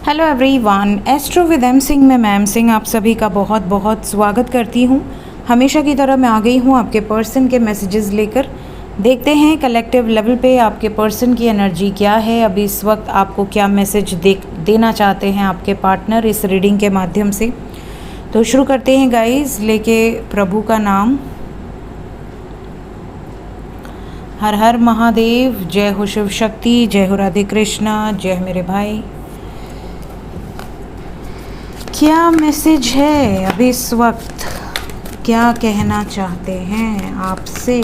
Hello everyone, astro with M Singh में ma'am Singh आप सभी का बहुत बहुत स्वागत करती हूँ। हमेशा की तरह मैं आ गई हूँ आपके पर्सन के मैसेजेस लेकर। देखते हैं कलेक्टिव लेवल पे आपके पर्सन की एनर्जी क्या है, अभी इस वक्त आपको क्या मैसेज देना चाहते हैं आपके पार्टनर इस रीडिंग के माध्यम से। तो शुरू करते हैं गाइस, लेके प्रभु का नाम। हर हर महादेव, जय हो शिव शक्ति, जय हो राधे कृष्णा, जय मेरे भाई। क्या मैसेज है अभी इस वक्त, क्या कहना चाहते हैं आपसे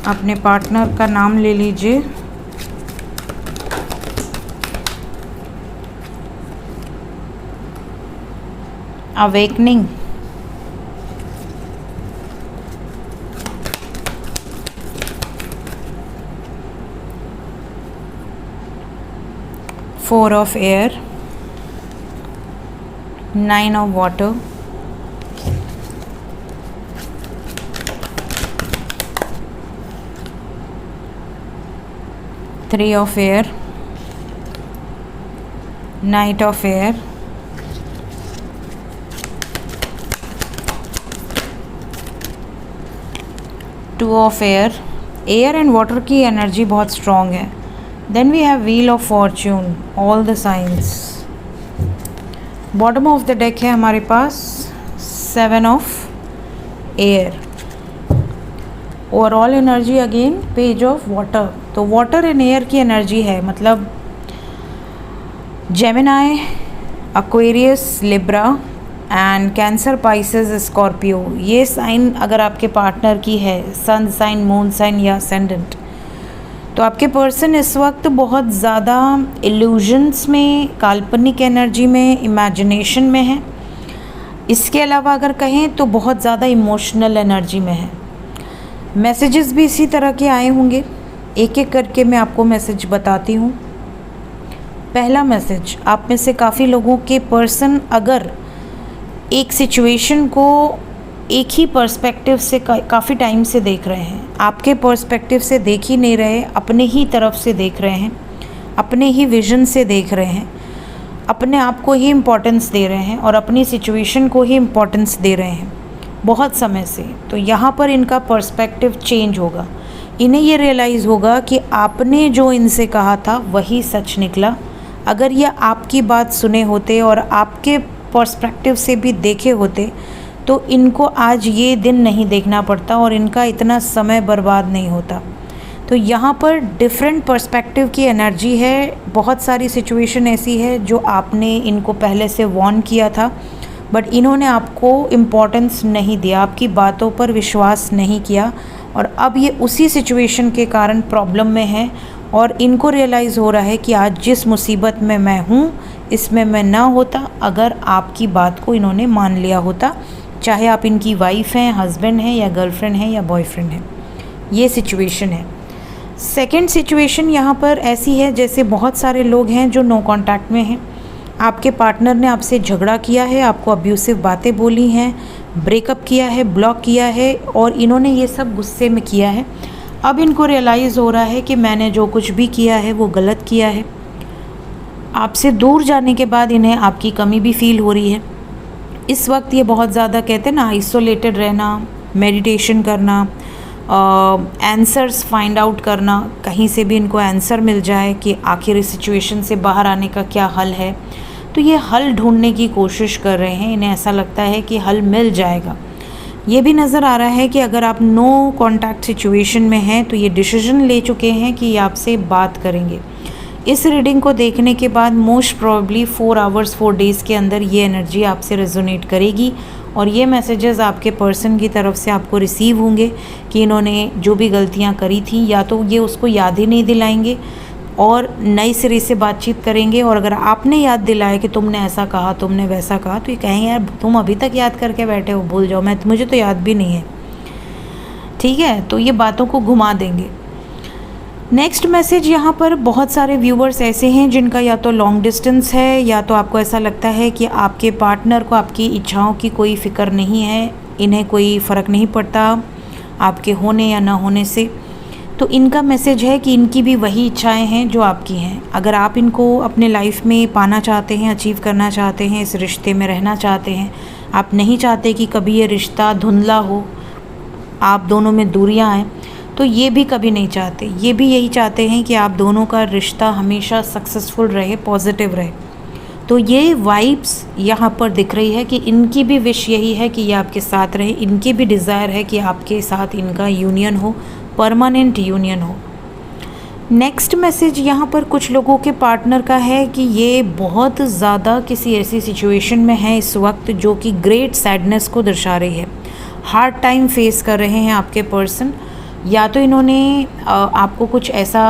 अपने पार्टनर का नाम ले लीजिए। Awakening, Four of air, Nine of water, Three of air, Knight of air, Two of air। Air and water की एनर्जी बहुत स्ट्रॉन्ग है। Then we have Wheel of Fortune, all the signs। Bottom of the deck है हमारे पास Seven of Air। Overall energy again page of water. तो water and air की energy है, मतलब Gemini, Aquarius, Libra and cancer, Pisces, Scorpio. ये sign अगर आपके partner की है, सन साइन, मून साइन या असेंडेंट, तो आपके पर्सन इस वक्त बहुत ज़्यादा इल्यूजन्स में, काल्पनिक एनर्जी में, इमेजिनेशन में है। इसके अलावा अगर कहें तो बहुत ज़्यादा इमोशनल एनर्जी में है। मैसेजेस भी इसी तरह के आए होंगे, एक एक करके मैं आपको मैसेज बताती हूँ। पहला मैसेज, आप में से काफ़ी लोगों के पर्सन अगर एक सिचुएशन को एक ही पर्सपेक्टिव से काफ़ी टाइम से देख रहे हैं, आपके पर्सपेक्टिव से देख ही नहीं रहे, अपने ही तरफ से देख रहे हैं, अपने ही विजन से देख रहे हैं, अपने आप को ही इम्पोर्टेंस दे रहे हैं और अपनी सिचुएशन को ही इम्पोर्टेंस दे रहे हैं बहुत समय से। तो यहाँ पर इनका पर्सपेक्टिव चेंज होगा। इन्हें ये रियलाइज़ होगा कि आपने जो इनसे कहा था वही सच निकला। अगर ये आपकी बात सुने होते और आपके पर्सपेक्टिव से भी देखे होते तो इनको आज ये दिन नहीं देखना पड़ता और इनका इतना समय बर्बाद नहीं होता। तो यहाँ पर डिफरेंट पर्सपेक्टिव की एनर्जी है। बहुत सारी सिचुएशन ऐसी है जो आपने इनको पहले से वार्न किया था, बट इन्होंने आपको इम्पोर्टेंस नहीं दिया, आपकी बातों पर विश्वास नहीं किया और अब ये उसी सिचुएशन के कारण प्रॉब्लम में है और इनको रियलाइज़ हो रहा है कि आज जिस मुसीबत में मैं हूँ इसमें मैं ना होता अगर आपकी बात को इन्होंने मान लिया होता, चाहे आप इनकी वाइफ हैं, हस्बैंड हैं या गर्लफ्रेंड हैं या बॉयफ्रेंड हैं। ये सिचुएशन है। सेकंड सिचुएशन यहाँ पर ऐसी है जैसे बहुत सारे लोग हैं जो नो कांटेक्ट में हैं। आपके पार्टनर ने आपसे झगड़ा किया है, आपको अब्यूसिव बातें बोली हैं, ब्रेकअप किया है, ब्लॉक किया है और इन्होंने ये सब गुस्से में किया है। अब इनको रियलाइज़ हो रहा है कि मैंने जो कुछ भी किया है वो गलत किया है। आपसे दूर जाने के बाद इन्हें आपकी कमी भी फील हो रही है। इस वक्त ये बहुत ज़्यादा कहते हैं ना, आइसोलेटेड रहना, मेडिटेशन करना, आंसर्स फाइंड आउट करना, कहीं से भी इनको आंसर मिल जाए कि आखिर इस सिचुएशन से बाहर आने का क्या हल है, तो ये हल ढूंढने की कोशिश कर रहे हैं। इन्हें ऐसा लगता है कि हल मिल जाएगा। ये भी नज़र आ रहा है कि अगर आप नो कांटेक्ट सिचुएशन में हैं तो ये डिसीजन ले चुके हैं कि ये आपसे बात करेंगे। इस रीडिंग को देखने के बाद मोस्ट प्रोबेबली 4 आवर्स 4 डेज़ के अंदर ये एनर्जी आपसे रेजोनेट करेगी और ये मैसेजेस आपके पर्सन की तरफ से आपको रिसीव होंगे कि इन्होंने जो भी गलतियां करी थी या तो ये उसको याद ही नहीं दिलाएंगे और नए सिरे से बातचीत करेंगे, और अगर आपने याद दिलाया कि तुमने ऐसा कहा, तुमने वैसा कहा, तो ये कहेंगे यार तुम अभी तक याद करके बैठे हो, भूल जाओ, मुझे तो याद भी नहीं है। ठीक है, तो ये बातों को घुमा देंगे। नेक्स्ट मैसेज, यहाँ पर बहुत सारे व्यूवर्स ऐसे हैं जिनका या तो लॉन्ग डिस्टेंस है या तो आपको ऐसा लगता है कि आपके पार्टनर को आपकी इच्छाओं की कोई फ़िक्र नहीं है, इन्हें कोई फ़र्क नहीं पड़ता आपके होने या ना होने से। तो इनका मैसेज है कि इनकी भी वही इच्छाएं हैं जो आपकी हैं। अगर आप इनको अपने लाइफ में पाना चाहते हैं, अचीव करना चाहते हैं, इस रिश्ते में रहना चाहते हैं, आप नहीं चाहते कि कभी ये रिश्ता धुंधला हो, आप दोनों में दूरियां आएँ, तो ये भी कभी नहीं चाहते। ये भी यही चाहते हैं कि आप दोनों का रिश्ता हमेशा सक्सेसफुल रहे, पॉजिटिव रहे। तो ये वाइब्स यहाँ पर दिख रही है कि इनकी भी विश यही है कि ये आपके साथ रहे, इनकी भी डिज़ायर है कि आपके साथ इनका यूनियन हो, परमानेंट यूनियन हो। नेक्स्ट मैसेज यहाँ पर कुछ लोगों के पार्टनर का है कि ये बहुत ज़्यादा किसी ऐसी सिचुएशन में है इस वक्त जो कि ग्रेट सैडनेस को दर्शा रही है। हार्ड टाइम फेस कर रहे हैं आपके पर्सन, या तो इन्होंने आपको कुछ ऐसा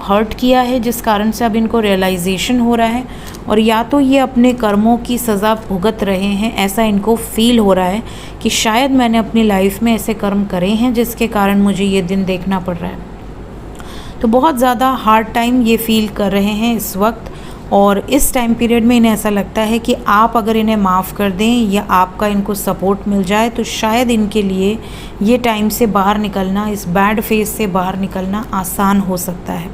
हर्ट किया है जिस कारण से अब इनको रियलाइजेशन हो रहा है, और या तो ये अपने कर्मों की सज़ा भुगत रहे हैं। ऐसा इनको फील हो रहा है कि शायद मैंने अपनी लाइफ में ऐसे कर्म करे हैं जिसके कारण मुझे ये दिन देखना पड़ रहा है। तो बहुत ज़्यादा हार्ड टाइम ये फील कर रहे हैं इस वक्त, और इस टाइम पीरियड में इन्हें ऐसा लगता है कि आप अगर इन्हें माफ़ कर दें या आपका इनको सपोर्ट मिल जाए तो शायद इनके लिए ये टाइम से बाहर निकलना, इस बैड फेज से बाहर निकलना आसान हो सकता है।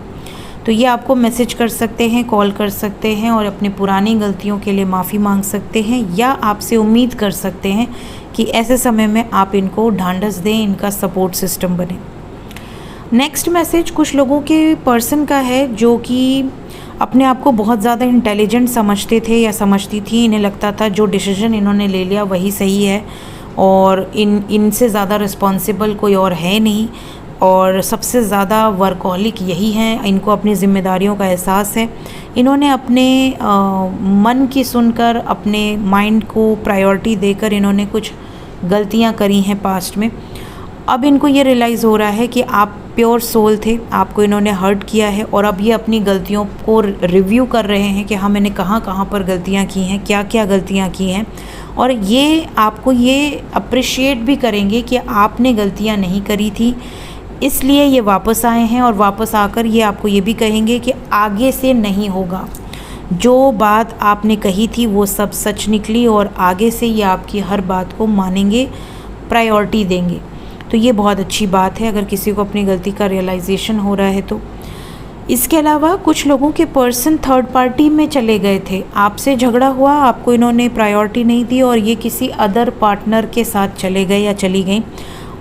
तो ये आपको मैसेज कर सकते हैं, कॉल कर सकते हैं और अपनी पुरानी गलतियों के लिए माफ़ी मांग सकते हैं, या आपसे उम्मीद कर सकते हैं कि ऐसे समय में आप इनको ढांढस दें, इनका सपोर्ट सिस्टम बने। नेक्स्ट मैसेज कुछ लोगों के पर्सन का है जो कि अपने आप को बहुत ज़्यादा इंटेलिजेंट समझते थे या समझती थी। इन्हें लगता था जो डिसीजन इन्होंने ले लिया वही सही है, और इनसे ज़्यादा रिस्पॉन्सिबल कोई और है नहीं, और सबसे ज़्यादा वर्कहॉलिक यही हैं। इनको अपनी जिम्मेदारियों का एहसास है। इन्होंने अपने मन की सुनकर, अपने माइंड को प्रायोरिटी देकर इन्होंने कुछ गलतियां करी हैं पास्ट में। अब इनको ये रियलाइज़ हो रहा है कि आप प्योर सोल थे, आपको इन्होंने हर्ट किया है, और अब ये अपनी गलतियों को रिव्यू कर रहे हैं कि हाँ मैंने कहाँ कहाँ पर गलतियाँ की हैं, क्या क्या गलतियाँ की हैं, और ये आपको ये अप्रिशिएट भी करेंगे कि आपने गलतियाँ नहीं करी थी, इसलिए ये वापस आए हैं। और वापस आकर ये आपको ये भी कहेंगे कि आगे से नहीं होगा, जो बात आपने कही थी वो सब सच निकली, और आगे से ये आपकी हर बात को मानेंगे, प्रायोरिटी देंगे। तो ये बहुत अच्छी बात है अगर किसी को अपनी गलती का रियलाइजेशन हो रहा है तो। इसके अलावा कुछ लोगों के पर्सन थर्ड पार्टी में चले गए थे, आपसे झगड़ा हुआ, आपको इन्होंने प्रायोरिटी नहीं दी और ये किसी अदर पार्टनर के साथ चले गए या चली गई।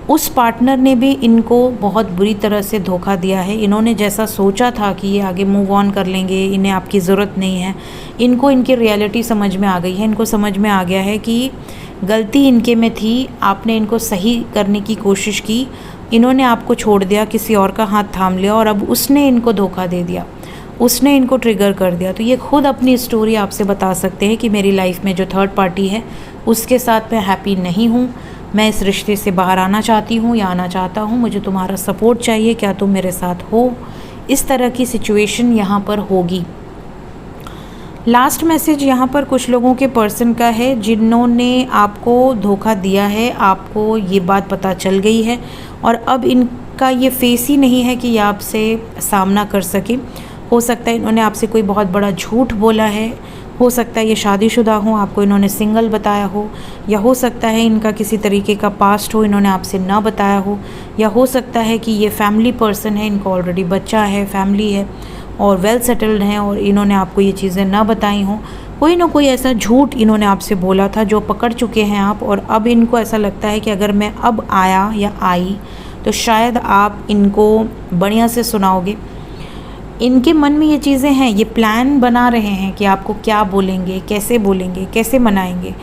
उस पार्टनर ने भी इनको बहुत बुरी तरह से धोखा दिया है। इन्होंने जैसा सोचा था कि ये आगे मूव ऑन कर लेंगे, इन्हें आपकी ज़रूरत नहीं है, इनको इनकी रियलिटी समझ में आ गई है। इनको समझ में आ गया है कि गलती इनके में थी, आपने इनको सही करने की कोशिश की, इन्होंने आपको छोड़ दिया, किसी और का हाथ थाम लिया, और अब उसने इनको धोखा दे दिया, उसने इनको ट्रिगर कर दिया। तो ये खुद अपनी स्टोरी आपसे बता सकते हैं कि मेरी लाइफ में जो थर्ड पार्टी है उसके साथ मैं हैप्पी नहीं हूँ, मैं इस रिश्ते से बाहर आना चाहती हूँ या आना चाहता हूँ, मुझे तुम्हारा सपोर्ट चाहिए, क्या तुम मेरे साथ हो। इस तरह की सिचुएशन यहाँ पर होगी। लास्ट मैसेज यहाँ पर कुछ लोगों के पर्सन का है जिन्होंने आपको धोखा दिया है, आपको ये बात पता चल गई है, और अब इनका ये फेस ही नहीं है कि ये आपसे सामना कर सके। हो सकता है इन्होंने आपसे कोई बहुत बड़ा झूठ बोला है, हो सकता है ये शादीशुदा हो, आपको इन्होंने सिंगल बताया हो, या हो सकता है इनका किसी तरीके का पास्ट हो, इन्होंने आपसे ना बताया हो, या हो सकता है कि ये फैमिली पर्सन है, इनको ऑलरेडी बच्चा है, फैमिली है और वेल सेटल्ड हैं, और इन्होंने आपको ये चीज़ें ना बताई हों। कोई ना कोई ऐसा झूठ इन्होंने आपसे बोला था जो पकड़ चुके हैं आप, और अब इनको ऐसा लगता है कि अगर मैं अब आया या आई तो शायद आप इनको बढ़िया से सुनाओगे। इनके मन में ये चीज़ें हैं, ये प्लान बना रहे हैं कि आपको क्या बोलेंगे, कैसे मनाएंगे,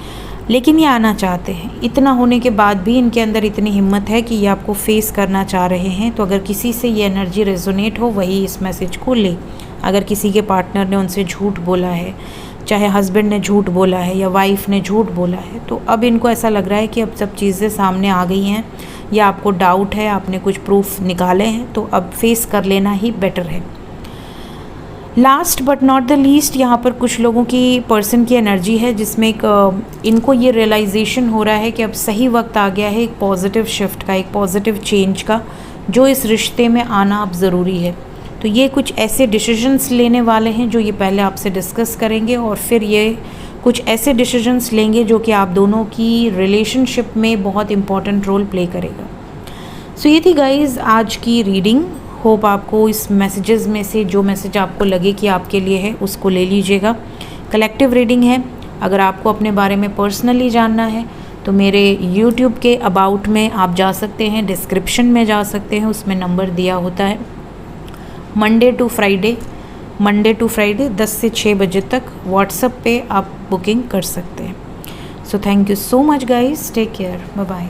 लेकिन ये आना चाहते हैं। इतना होने के बाद भी इनके अंदर इतनी हिम्मत है कि ये आपको फेस करना चाह रहे हैं। तो अगर किसी से ये एनर्जी रेजोनेट हो वही इस मैसेज को ले। अगर किसी के पार्टनर ने उनसे झूठ बोला है, चाहे हस्बैंड ने झूठ बोला है या वाइफ ने झूठ बोला है, तो अब इनको ऐसा लग रहा है कि अब सब चीज़ें सामने आ गई हैं, या आपको डाउट है, आपने कुछ प्रूफ निकाले हैं, तो अब फेस कर लेना ही बेटर है। Last but not the least यहाँ पर कुछ लोगों की पर्सन की एनर्जी है जिसमें इनको ये रियलाइजेशन हो रहा है कि अब सही वक्त आ गया है एक पॉजिटिव शिफ्ट का, एक पॉजिटिव चेंज का, जो इस रिश्ते में आना अब ज़रूरी है। तो ये कुछ ऐसे डिसीजंस लेने वाले हैं जो ये पहले आपसे डिस्कस करेंगे, और फिर ये कुछ ऐसे डिसीजंस लेंगे जो कि आप दोनों की रिलेशनशिप में बहुत इम्पॉर्टेंट रोल प्ले करेगा। सो ये थी गाइज़ आज की रीडिंग। होप आपको इस मैसेजेस में से जो मैसेज आपको लगे कि आपके लिए है उसको ले लीजिएगा। कलेक्टिव रीडिंग है। अगर आपको अपने बारे में पर्सनली जानना है तो मेरे YouTube के अबाउट में आप जा सकते हैं, डिस्क्रिप्शन में जा सकते हैं, उसमें नंबर दिया होता है। मंडे टू फ्राइडे 10 से 6 बजे तक व्हाट्सएप पे आप बुकिंग कर सकते हैं। So thank you so much guys, take care, bye bye.